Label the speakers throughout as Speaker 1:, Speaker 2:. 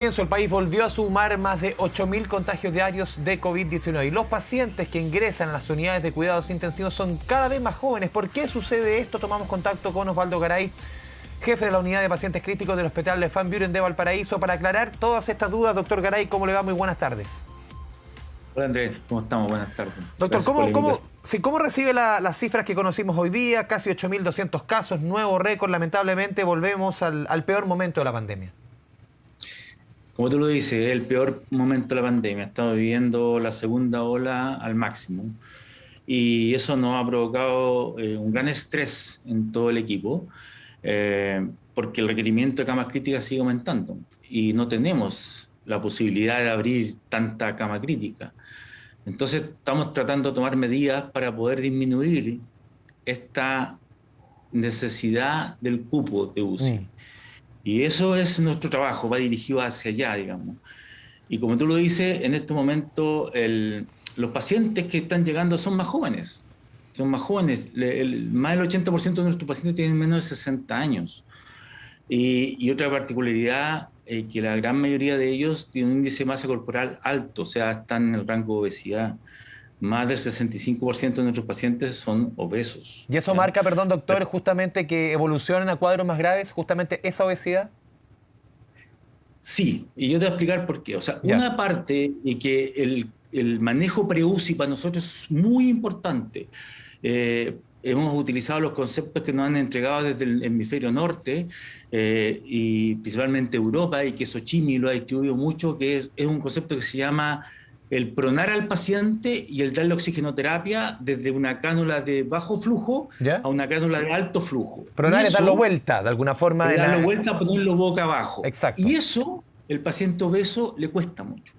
Speaker 1: El país volvió a sumar más de 8.000 contagios diarios de COVID-19 y los pacientes que ingresan a las unidades de cuidados intensivos son cada vez más jóvenes. ¿Por qué sucede esto? Tomamos contacto con Osvaldo Garay, jefe de la unidad de pacientes críticos del Hospital de Van Buren de Valparaíso, para aclarar todas estas dudas. Doctor Garay, ¿cómo le va? Muy buenas tardes.
Speaker 2: Hola Andrés, ¿cómo estamos? Buenas tardes.
Speaker 1: Doctor, ¿cómo recibe las cifras que conocimos hoy día? Casi 8.200 casos, nuevo récord. Lamentablemente volvemos al peor momento de la pandemia.
Speaker 2: Como tú lo dices, es el peor momento de la pandemia. Estamos viviendo la segunda ola al máximo y eso nos ha provocado un gran estrés en todo el equipo porque el requerimiento de camas críticas sigue aumentando y no tenemos la posibilidad de abrir tanta cama crítica. Entonces estamos tratando de tomar medidas para poder disminuir esta necesidad del cupo de UCI. Y eso es nuestro trabajo, va dirigido hacia allá, digamos. Y como tú lo dices, en este momento los pacientes que están llegando son más jóvenes. Son más jóvenes. Más del 80% de nuestros pacientes tienen menos de 60 años. Y otra particularidad es que la gran mayoría de ellos tienen un índice de masa corporal alto, o sea, están en el rango de obesidad. Más del 65% de nuestros pacientes son obesos.
Speaker 1: ¿Y eso marca, perdón, doctor, justamente que evolucionen a cuadros más graves, justamente esa obesidad?
Speaker 2: Sí, y yo te voy a explicar por qué. O sea, una parte y que el manejo pre-UCI para nosotros es muy importante. Hemos utilizado los conceptos que nos han entregado desde el hemisferio norte y principalmente Europa, y que Sochimi lo ha distribuido mucho, que es un concepto que se llama el pronar al paciente y el darle oxigenoterapia desde una cánula de bajo flujo a una cánula de alto flujo.
Speaker 1: Pronar es darlo vuelta, de alguna forma.
Speaker 2: Darlo vuelta, ponerlo boca abajo.
Speaker 1: Exacto.
Speaker 2: Y eso, el paciente obeso le cuesta mucho.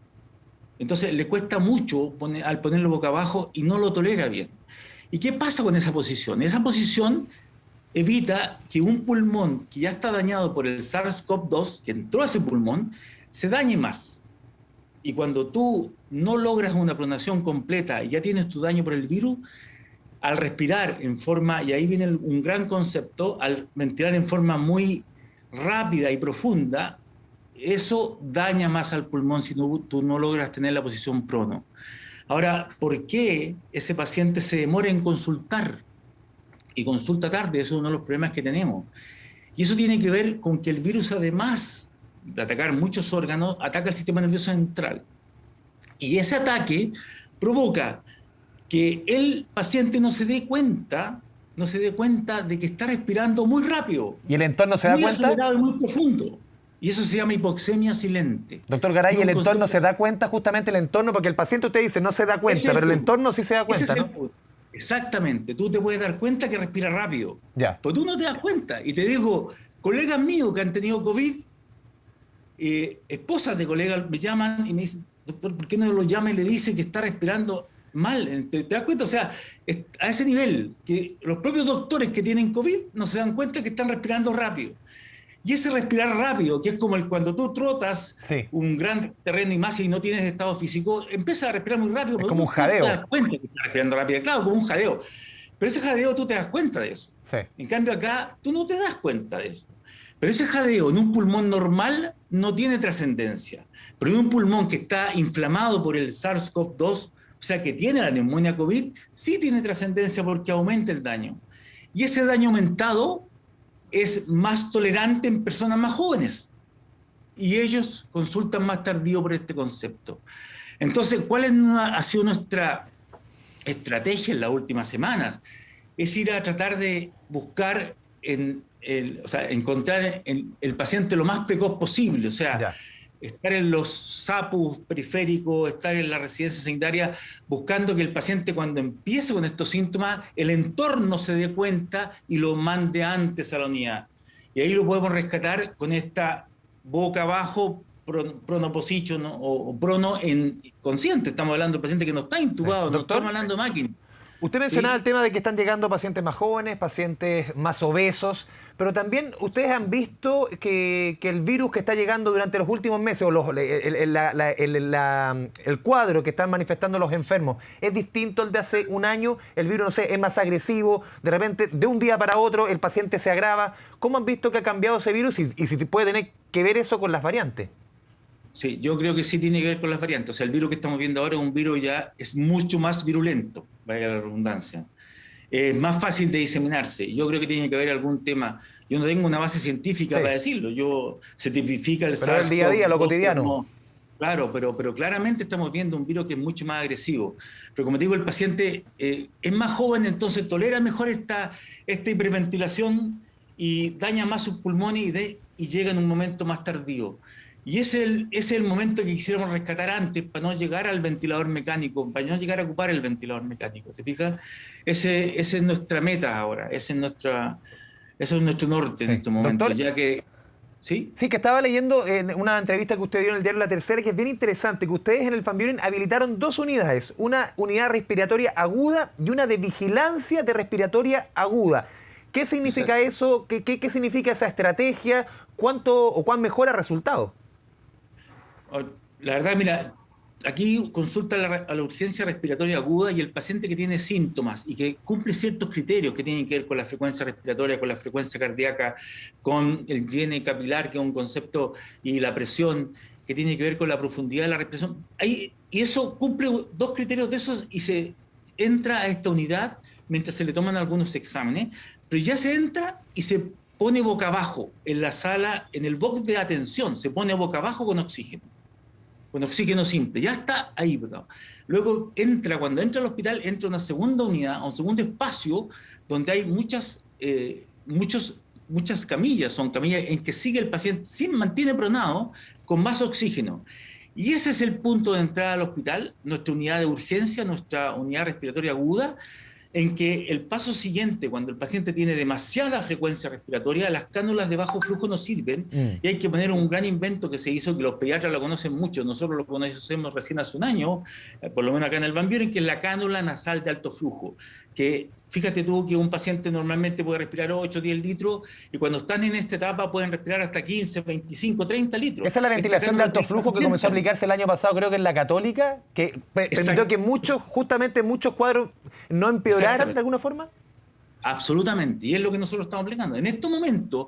Speaker 2: Entonces, le cuesta mucho al ponerlo boca abajo y no lo tolera bien. ¿Y qué pasa con esa posición? Esa posición evita que un pulmón que ya está dañado por el SARS-CoV-2, que entró a ese pulmón, se dañe más. Y cuando tú no logras una pronación completa y ya tienes tu daño por el virus, al respirar en forma, y ahí viene un gran concepto, al ventilar en forma muy rápida y profunda, eso daña más al pulmón si tú no logras tener la posición prono. Ahora, ¿por qué ese paciente se demora en consultar? Y consulta tarde, eso es uno de los problemas que tenemos. Y eso tiene que ver con que el virus, además de atacar muchos órganos, ataca el sistema nervioso central. Y ese ataque provoca que el paciente no se dé cuenta de que está respirando muy rápido.
Speaker 1: ¿Y el entorno se da cuenta?
Speaker 2: Muy acelerado y muy profundo. Y eso se llama hipoxemia silente.
Speaker 1: Doctor Garay, ¿y el entorno se da cuenta, justamente el entorno? Porque el paciente, usted dice, no se da cuenta, pero el entorno sí se da cuenta, ¿no?
Speaker 2: Exactamente. Tú te puedes dar cuenta que respira rápido.
Speaker 1: Ya.
Speaker 2: Pero tú no te das cuenta. Y te digo, colegas míos que han tenido COVID, esposas de colegas me llaman y me dicen, doctor, ¿por qué no lo llama y le dice que está respirando mal? ¿Te das cuenta? O sea, a ese nivel, que los propios doctores que tienen COVID no se dan cuenta que están respirando rápido. Y ese respirar rápido, que es como cuando tú trotas un gran terreno y más y no tienes estado físico, empiezas a respirar muy rápido.
Speaker 1: Es como un jadeo.
Speaker 2: Tú te das cuenta que estás respirando rápido, claro, como un jadeo. Pero ese jadeo tú te das cuenta de eso.
Speaker 1: Sí.
Speaker 2: En cambio acá, tú no te das cuenta de eso. Pero ese jadeo en un pulmón normal no tiene trascendencia. Pero en un pulmón que está inflamado por el SARS-CoV-2, o sea, que tiene la neumonía COVID, sí tiene trascendencia porque aumenta el daño. Y ese daño aumentado es más tolerante en personas más jóvenes. Y ellos consultan más tardío por este concepto. Entonces, ¿cuál ha sido nuestra estrategia en las últimas semanas? Es ir a tratar de buscar encontrar el paciente lo más precoz posible, o sea, estar en los SAPUs periféricos, estar en la residencia sanitaria, buscando que el paciente, cuando empiece con estos síntomas, el entorno se dé cuenta y lo mande antes a la unidad. Y ahí lo podemos rescatar con esta boca abajo, pronoposition, ¿no? o prono en consciente. Estamos hablando del paciente que no está intubado, no estamos hablando de máquina.
Speaker 1: Usted mencionaba el tema de que están llegando pacientes más jóvenes, pacientes más obesos, pero también ustedes han visto que el virus que está llegando durante los últimos meses, o el cuadro que están manifestando los enfermos, es distinto al de hace un año. El virus, no sé, es más agresivo, de repente, de un día para otro, el paciente se agrava. ¿Cómo han visto que ha cambiado ese virus y si puede tener que ver eso con las variantes?
Speaker 2: Sí, yo creo que sí tiene que ver con las variantes. O sea, el virus que estamos viendo ahora es un virus ya es mucho más virulento, vaya la redundancia. Es más fácil de diseminarse. Yo creo que tiene que haber algún tema. Yo no tengo una base científica
Speaker 1: Sí,
Speaker 2: para decirlo. Se tipifica el
Speaker 1: pero el día a día, lo
Speaker 2: SARS-CoV-2
Speaker 1: cotidiano.
Speaker 2: como... Claro, pero claramente estamos viendo un virus que es mucho más agresivo. Pero como te digo, el paciente es más joven, entonces tolera mejor esta hiperventilación y daña más sus pulmones y llega en un momento más tardío. Y ese es el momento que quisiéramos rescatar antes para no llegar al ventilador mecánico, para no llegar a ocupar el ventilador mecánico. ¿Te fijas? Esa es nuestra meta ahora, ese es nuestro norte en
Speaker 1: Sí.
Speaker 2: estos momentos,
Speaker 1: Doctor,
Speaker 2: ya que... ¿Sí?
Speaker 1: sí, que estaba leyendo en una entrevista que usted dio en el diario La Tercera, que es bien interesante, que ustedes en el Van Buren habilitaron dos unidades, una unidad respiratoria aguda y una de vigilancia de respiratoria aguda. ¿Qué significa
Speaker 2: Exacto.
Speaker 1: eso? ¿Qué significa esa estrategia? ¿Cuánto o cuán mejora resultados?
Speaker 2: La verdad, mira, aquí consulta a la urgencia respiratoria aguda y el paciente que tiene síntomas y que cumple ciertos criterios que tienen que ver con la frecuencia respiratoria, con la frecuencia cardíaca, con el llene capilar, que es un concepto, y la presión, que tiene que ver con la profundidad de la respiración. Y eso cumple dos criterios de esos y se entra a esta unidad mientras se le toman algunos exámenes, pero ya se entra y se pone boca abajo en la sala, en el box de atención, se pone boca abajo con oxígeno simple, ya está ahí, ¿verdad? Luego cuando entra al hospital, entra una segunda unidad, un segundo espacio, donde hay muchas camillas, son camillas en que sigue el paciente, se mantiene pronado, con más oxígeno. Y ese es el punto de entrada al hospital, nuestra unidad de urgencia, nuestra unidad respiratoria aguda, en que el paso siguiente, cuando el paciente tiene demasiada frecuencia respiratoria, las cánulas de bajo flujo no sirven y hay que poner un gran invento que se hizo, que los pediatras lo conocen mucho, nosotros lo conocemos recién hace un año, por lo menos acá en el Van Buren, que es la cánula nasal de alto flujo, que fíjate tú que un paciente normalmente puede respirar 8 o 10 litros y cuando están en esta etapa pueden respirar hasta 15, 25, 30 litros.
Speaker 1: Esa es la ventilación de alto flujo que comenzó a aplicarse el año pasado, creo que en la Católica, que permitió que justamente muchos cuadros no empeoraran de alguna forma.
Speaker 2: Absolutamente, y es lo que nosotros estamos aplicando. En estos momentos,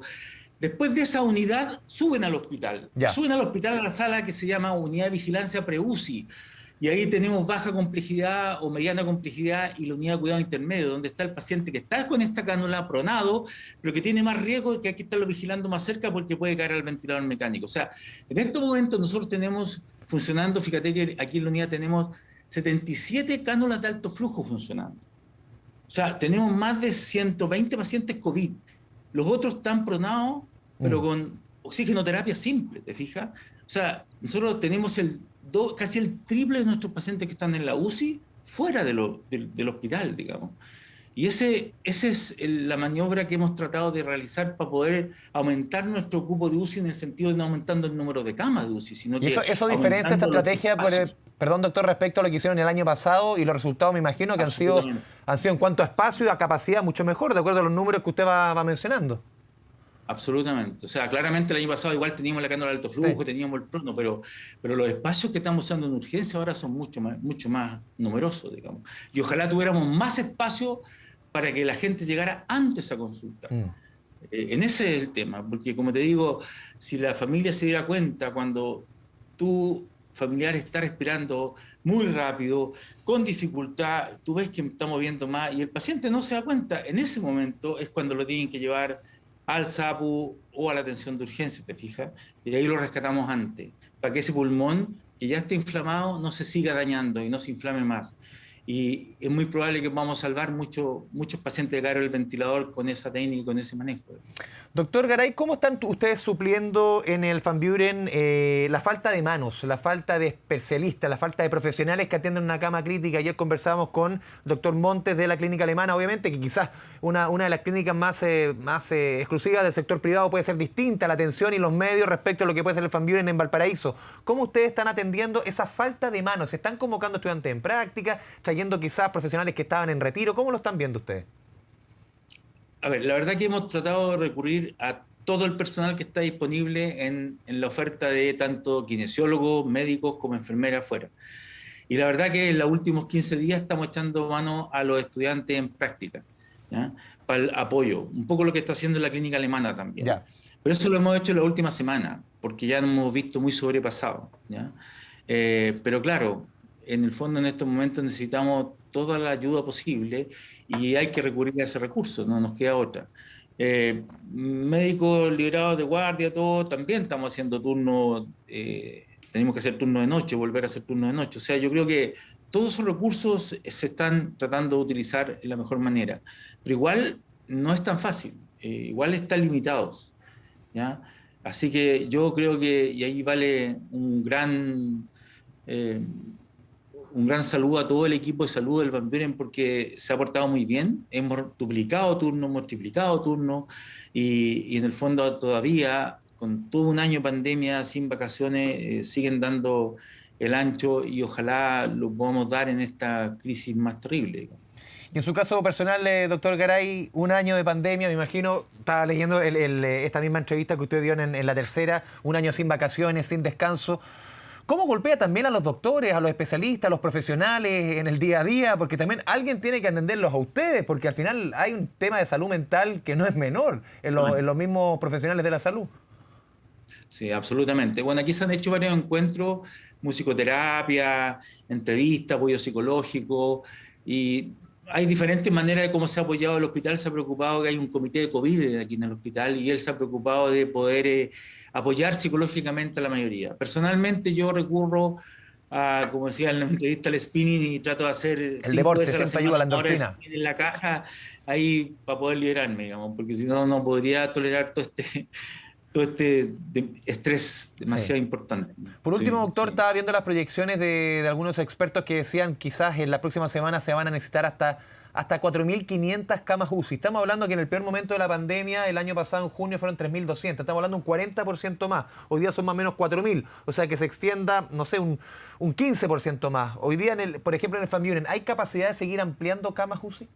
Speaker 2: después de esa unidad, suben al hospital.
Speaker 1: Ya.
Speaker 2: Suben al hospital a la sala que se llama Unidad de Vigilancia Pre-UCI. Y ahí tenemos baja complejidad o mediana complejidad y la unidad de cuidado intermedio, donde está el paciente que está con esta cánula pronado, pero que tiene más riesgo de que hay que estarlo vigilando más cerca porque puede caer al ventilador mecánico. O sea, en estos momentos nosotros tenemos funcionando, fíjate que aquí en la unidad tenemos 77 cánulas de alto flujo funcionando. O sea, tenemos más de 120 pacientes COVID. Los otros están pronados, pero con oxigenoterapia simple, ¿te fijas? O sea, nosotros tenemos casi el triple de nuestros pacientes que están en la UCI fuera del hospital, digamos. Y esa es la maniobra que hemos tratado de realizar para poder aumentar nuestro cupo de UCI en el sentido de no aumentando el número de camas de UCI, sino
Speaker 1: y eso diferencia esta estrategia, perdón doctor, respecto a lo que hicieron el año pasado y los resultados me imagino que han sido en cuanto a espacio y a capacidad mucho mejor, de acuerdo a los números que usted va mencionando.
Speaker 2: Absolutamente. O sea, claramente el año pasado igual teníamos la cánula de alto flujo, sí, teníamos el prono, pero los espacios que estamos usando en urgencia ahora son mucho más numerosos, digamos. Y ojalá tuviéramos más espacio para que la gente llegara antes a consultar. En ese es el tema, porque como te digo, si la familia se diera cuenta cuando tu familiar está respirando muy rápido, con dificultad, tú ves que está moviendo más y el paciente no se da cuenta, en ese momento es cuando lo tienen que llevar al SAPU o a la atención de urgencia, ¿te fijas? Y ahí lo rescatamos antes, para que ese pulmón que ya está inflamado no se siga dañando y no se inflame más. Y es muy probable que vamos a salvar muchos pacientes de caer al ventilador con esa técnica y con ese manejo.
Speaker 1: Doctor Garay, ¿cómo están ustedes supliendo en el Van Buren la falta de manos, la falta de especialistas, la falta de profesionales que atienden una cama crítica? Ayer conversábamos con el doctor Montes de la clínica alemana, obviamente, que quizás una de las clínicas más exclusivas del sector privado puede ser distinta, la atención y los medios respecto a lo que puede ser el Van Buren en Valparaíso. ¿Cómo ustedes están atendiendo esa falta de manos? ¿Se están convocando estudiantes en práctica, trayendo quizás profesionales que estaban en retiro? ¿Cómo lo están viendo ustedes?
Speaker 2: A ver, la verdad que hemos tratado de recurrir a todo el personal que está disponible en la oferta de tanto kinesiólogos, médicos como enfermeras afuera. Y la verdad que en los últimos 15 días estamos echando mano a los estudiantes en práctica, ¿ya? Para el apoyo. Un poco lo que está haciendo la clínica alemana también. Ya. Pero eso lo hemos hecho en la última semana, porque ya nos hemos visto muy sobrepasados, ¿ya? Pero claro, en el fondo en estos momentos necesitamos toda la ayuda posible y hay que recurrir a ese recurso, no nos queda otra. Médicos liberados de guardia, todo, también estamos haciendo turnos, tenemos que hacer turnos de noche, volver a hacer turnos de noche. O sea, yo creo que todos esos recursos se están tratando de utilizar de la mejor manera, pero igual no es tan fácil, igual están limitados, ¿ya? Así que yo creo que, y ahí vale eh, un gran saludo a todo el equipo de salud del Van Buren porque se ha portado muy bien. Hemos duplicado turnos, multiplicado turnos y en el fondo todavía, con todo un año de pandemia, sin vacaciones, siguen dando el ancho y ojalá lo podamos dar en esta crisis más terrible.
Speaker 1: Y en su caso personal, doctor Garay, un año de pandemia, me imagino, estaba leyendo esta misma entrevista que usted dio en la tercera, un año sin vacaciones, sin descanso. ¿Cómo golpea también a los doctores, a los especialistas, a los profesionales en el día a día? Porque también alguien tiene que atenderlos a ustedes, porque al final hay un tema de salud mental que no es menor en los mismos profesionales de la salud.
Speaker 2: Sí, absolutamente. Bueno, aquí se han hecho varios encuentros, musicoterapia, entrevistas, apoyo psicológico, y hay diferentes maneras de cómo se ha apoyado el hospital. Se ha preocupado que hay un comité de COVID aquí en el hospital y él se ha preocupado de poder apoyar psicológicamente a la mayoría. Personalmente yo recurro a, como decía en la entrevista, al spinning y trato de hacer
Speaker 1: El
Speaker 2: 5
Speaker 1: deporte
Speaker 2: veces a la
Speaker 1: siempre ayuda a la
Speaker 2: semana
Speaker 1: endorfina.
Speaker 2: en la casa ahí para poder liberarme, digamos, porque si no, no podría tolerar todo este estrés demasiado
Speaker 1: Sí.
Speaker 2: importante.
Speaker 1: Por último,
Speaker 2: Sí,
Speaker 1: doctor,
Speaker 2: sí.
Speaker 1: estaba viendo las proyecciones de algunos expertos que decían quizás en la próxima semana se van a necesitar hasta 4.500 camas UCI. Estamos hablando que en el peor momento de la pandemia, el año pasado en junio fueron 3.200. Estamos hablando de un 40% más. Hoy día son más o menos 4.000. O sea que se extienda, no sé, un 15% más. Hoy día, por ejemplo, en el Van Buren, ¿hay capacidad de seguir ampliando camas UCI?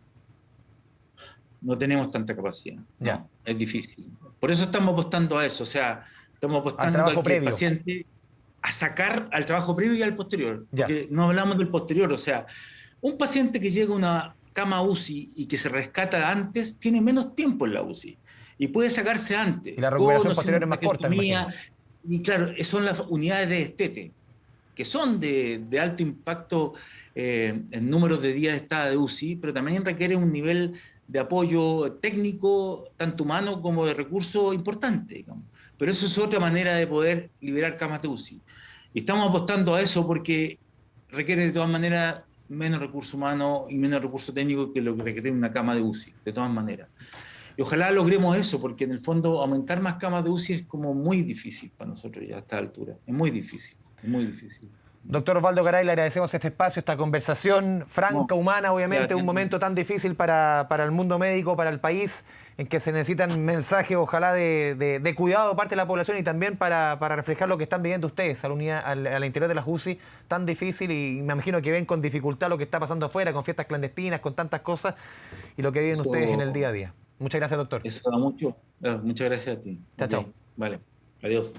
Speaker 2: No tenemos tanta capacidad,
Speaker 1: Ya.
Speaker 2: no, es difícil. Por eso estamos apostando a eso, o sea, estamos
Speaker 1: Al
Speaker 2: apostando
Speaker 1: trabajo
Speaker 2: a que el
Speaker 1: previo.
Speaker 2: paciente, a sacar al trabajo previo y al posterior,
Speaker 1: Ya.
Speaker 2: porque no hablamos del posterior, o sea, un paciente que llega a una cama UCI y que se rescata antes, tiene menos tiempo en la UCI y puede sacarse
Speaker 1: Y
Speaker 2: antes,
Speaker 1: la
Speaker 2: con
Speaker 1: recuperación
Speaker 2: o sin
Speaker 1: posterior es más corta, me
Speaker 2: traqueostomía,
Speaker 1: imagino.
Speaker 2: y claro, son las unidades de destete, que son de alto impacto en números de días de estada de UCI, pero también requiere un nivel de apoyo técnico, tanto humano como de recursos importante, digamos. Pero eso es otra manera de poder liberar camas de UCI. Y estamos apostando a eso porque requiere de todas maneras menos recurso humano y menos recurso técnico que lo que requiere una cama de UCI, de todas maneras. Y ojalá logremos eso, porque en el fondo aumentar más camas de UCI es como muy difícil para nosotros ya a esta altura. Es muy difícil, es muy difícil.
Speaker 1: Doctor Osvaldo Garay, le agradecemos este espacio, esta conversación franca,
Speaker 2: No,
Speaker 1: humana,
Speaker 2: ya,
Speaker 1: obviamente, un momento tan difícil para el mundo médico, para el país, en que se necesitan mensajes, ojalá, de cuidado de parte de la población y también para reflejar lo que están viviendo ustedes al interior de las UCI, tan difícil, y me imagino que ven con dificultad lo que está pasando afuera, con fiestas clandestinas, con tantas cosas, y lo que viven ustedes en el día a día. Muchas gracias, doctor.
Speaker 2: eso da mucho. Muchas gracias a ti.
Speaker 1: Chao,
Speaker 2: Ok,
Speaker 1: chao.
Speaker 2: vale, adiós.